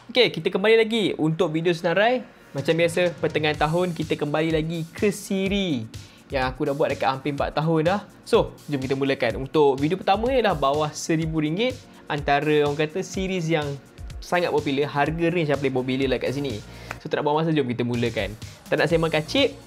Okay, kita kembali lagi untuk video senarai. Macam biasa, pertengahan tahun kita kembali lagi ke siri yang aku dah buat dekat hampir 4 tahun dah. So, jom kita mulakan. Untuk video pertama ni adalah bawah RM1,000. Antara orang kata series yang sangat popular, harga range yang paling popular lah kat sini. So, tak nak buang masa, jom kita mulakan. Tak nak sembang kacip,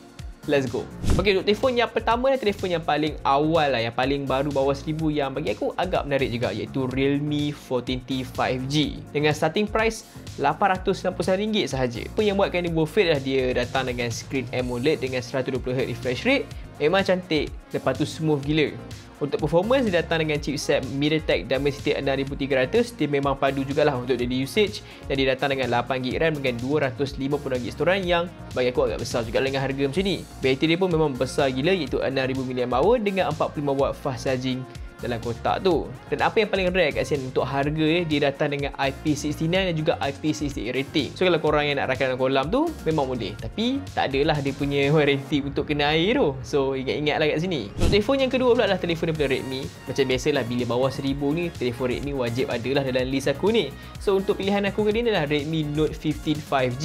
let's go. Okay, untuk telefon yang pertama ni, telefon yang paling awal lah, yang paling baru bawah RM1,000 yang bagi aku agak menarik juga, iaitu Realme 14T 5G dengan starting price RM899 sahaja. Apa yang buatkan dia worth it adalah dia datang dengan screen AMOLED dengan 120Hz refresh rate. Memang cantik, lepas tu smooth gila. Untuk performance, dia datang dengan chipset MediaTek Dimensity 6300. Dia memang padu jugalah untuk daily usage. Dan dia datang dengan 8GB RAM dengan 256GB storan yang bagi aku agak besar juga dengan harga macam ni. Bateri dia pun memang besar gila, iaitu 6000 mAh dengan 45W fast charging dalam kotak tu. Dan apa yang paling rare kat sini untuk harga dia datang dengan IP69 dan juga IP68 rating. So kalau korang yang nak rakam dalam kolam tu memang boleh, tapi tak adalah dia punya warranty untuk kena air tu. So ingat-ingatlah kat sini. Untuk telefon yang kedua pula adalah telefon daripada Redmi. Macam biasalah bila bawah RM1,000 ni, telefon Redmi wajib adalah dalam list aku ni. So untuk pilihan aku kali ni adalah Redmi Note 15 5G.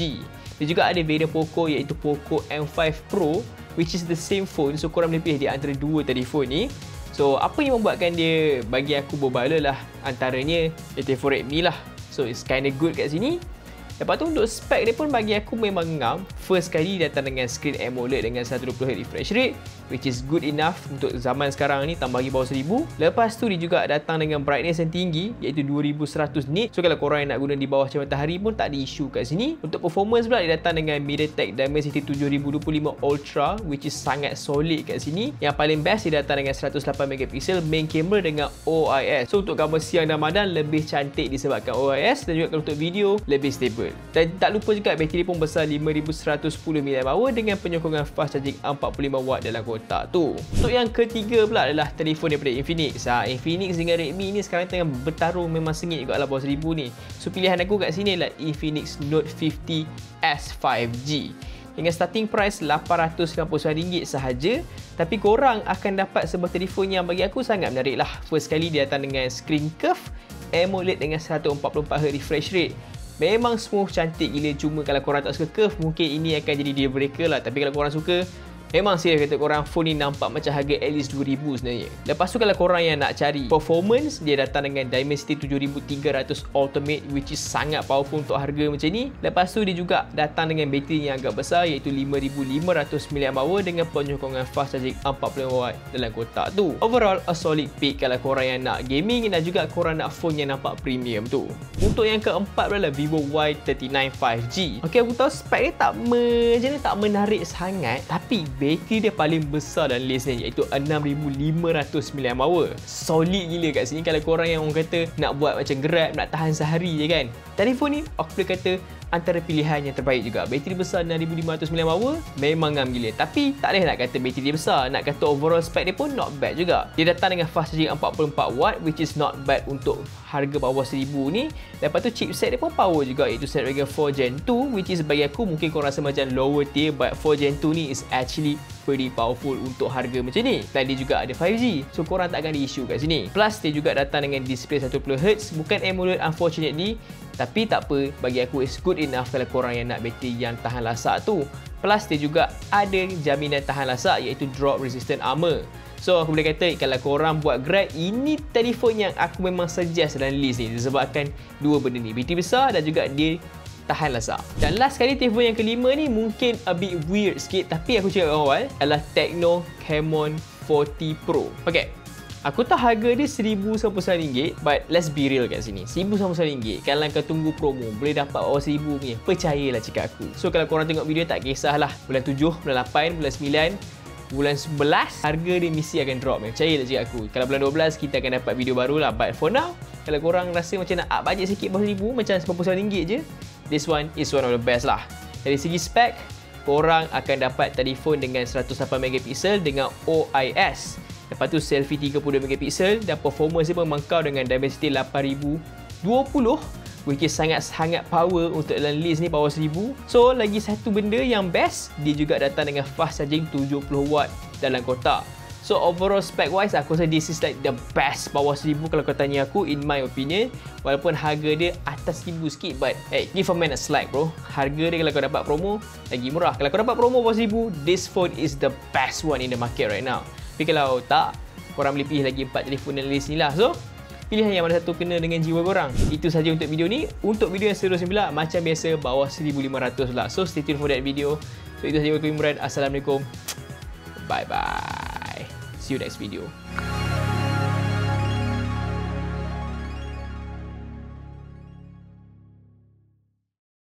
Dia juga ada variant Poco, iaitu Poco M5 Pro, which is the same phone. So korang boleh pilih di antara dua telefon ni. So, apa yang membuatkan dia bagi aku berbala lah, antaranya telefon Redmi lah. So, it's kinda good kat sini. Lepas tu untuk spek dia pun bagi aku memang ngam. First kali datang dengan screen AMOLED dengan 120Hz refresh rate, which is good enough untuk zaman sekarang ni, tambah lagi bawah RM1,000. Lepas tu dia juga datang dengan brightness yang tinggi, iaitu 2100 nit. So kalau korang yang nak guna di bawah cahaya matahari pun tak ada isu kat sini. Untuk performance pula, dia datang dengan MediaTek Dimensity 7025 Ultra, which is sangat solid kat sini. Yang paling best, dia datang dengan 108MP main camera dengan OIS. So untuk gambar siang dan malam lebih cantik disebabkan OIS, dan juga kalau untuk video lebih stable. Dan tak lupa juga bateri pun besar 5110 mAh dengan penyokongan fast charging 45W dalam kotak tu. Untuk yang ketiga pula adalah telefon daripada Infinix. Infinix dengan Redmi ni sekarang tengah bertarung, memang sengit juga lah bawah RM1,000 ni. So pilihan aku kat sini adalah Infinix Note 50S 5G dengan starting price RM899 sahaja. Tapi korang akan dapat sebuah telefon yang bagi aku sangat menarik lah. First kali dia datang dengan screen curve AMOLED dengan 144Hz refresh rate. Memang smooth, cantik gila. Cuma kalau korang tak suka curve, mungkin ini akan jadi deal breaker lah. Tapi kalau korang suka, memang serius kata korang, phone ni nampak macam harga at least RM2,000 sebenarnya. Lepas tu kalau korang yang nak cari performance, dia datang dengan Dimensity 7300 Ultimate, which is sangat powerful untuk harga macam ni. Lepas tu dia juga datang dengan bateri yang agak besar, iaitu 5500 mAh dengan penyokongan fast charging 45W dalam kotak tu. Overall, a solid pick kalau korang yang nak gaming dan juga korang nak phone yang nampak premium tu. Untuk yang keempat adalah Vivo Y39 5G. Ok, aku tahu spek dia tak menarik sangat, tapi bateri dia paling besar dalam list ni, iaitu 6500 mAh. Solid gila kat sini kalau korang yang orang kata nak buat macam Grab, nak tahan sehari je kan. Telefon ni aku boleh kata antara pilihan yang terbaik juga. Bateri besar 6500 mAh memang ngam gila. Tapi tak boleh nak kata bateri dia besar, nak kata overall spek dia pun not bad juga. Dia datang dengan fast charging 44W, which is not bad untuk harga bawah RM1,000 ni. Lepas tu chipset dia pun power juga, iaitu Snapdragon 4 Gen 2, which is bagi aku mungkin korang rasa macam lower tier, but 4 Gen 2 ni is actually pretty powerful untuk harga macam ni. Dan dia juga ada 5G, so korang tak akan ada isu kat sini. Plus dia juga datang dengan display 120Hz, bukan AMOLED unfortunately, tapi tak apa, bagi aku is good enough kalau korang yang nak bateri yang tahan lasak tu. Plus dia juga ada jaminan tahan lasak, iaitu drop resistant armor. So aku boleh kata kalau korang buat Grab, ini telefon yang aku memang suggest dalam list ni disebabkan dua benda ni, bateri besar dan juga dia tahan lasak. Dan last kali, telefon yang kelima ni mungkin a bit weird sikit, tapi aku cakap awal adalah Tecno Camon 40 Pro. Okay, aku tahu harga dia RM1,099, but let's be real kat sini. RM1,099 kalau kau tunggu promo boleh dapat bawah RM1,000 punya. Percayalah cakap aku. So kalau korang tengok video tak kisahlah bulan 7, bulan 8, bulan 9, bulan 11 harga dia mesti akan drop. Percayalah cakap aku. Kalau bulan 12 kita akan dapat video baru lah. But for now, kalau korang rasa macam nak up budget sikit bawah RM1,000, macam RM99 je, this one is one of the best lah. Dari segi spek, korang akan dapat telefon dengan 108MP dengan OIS. Lepas tu selfie 32MP dan performance dia memangkau dengan Dimensity 8020, which is sangat-sangat power untuk dalam list ni bawah RM1,000. So lagi satu benda yang best, dia juga datang dengan fast charging 70W dalam kotak. So overall spec wise aku rasa this is like the best bawah 1000 kalau kau tanya aku, in my opinion. Walaupun harga dia atas 1000 sikit, but hey, give a man a slack bro. Harga dia kalau kau dapat promo lagi murah. Kalau kau dapat promo bawah 1000, this phone is the best one in the market right now. Tapi kalau tak, korang boleh pilih lagi 4 telefon dalam list ni lah. So pilihan yang mana satu kena dengan jiwa korang. Itu saja untuk video ni. Untuk video yang seterusnya pula, macam biasa bawah 1500 lah. So stay tuned for that video. So itu saja aku Imran. Assalamualaikum. Bye bye. See you next video.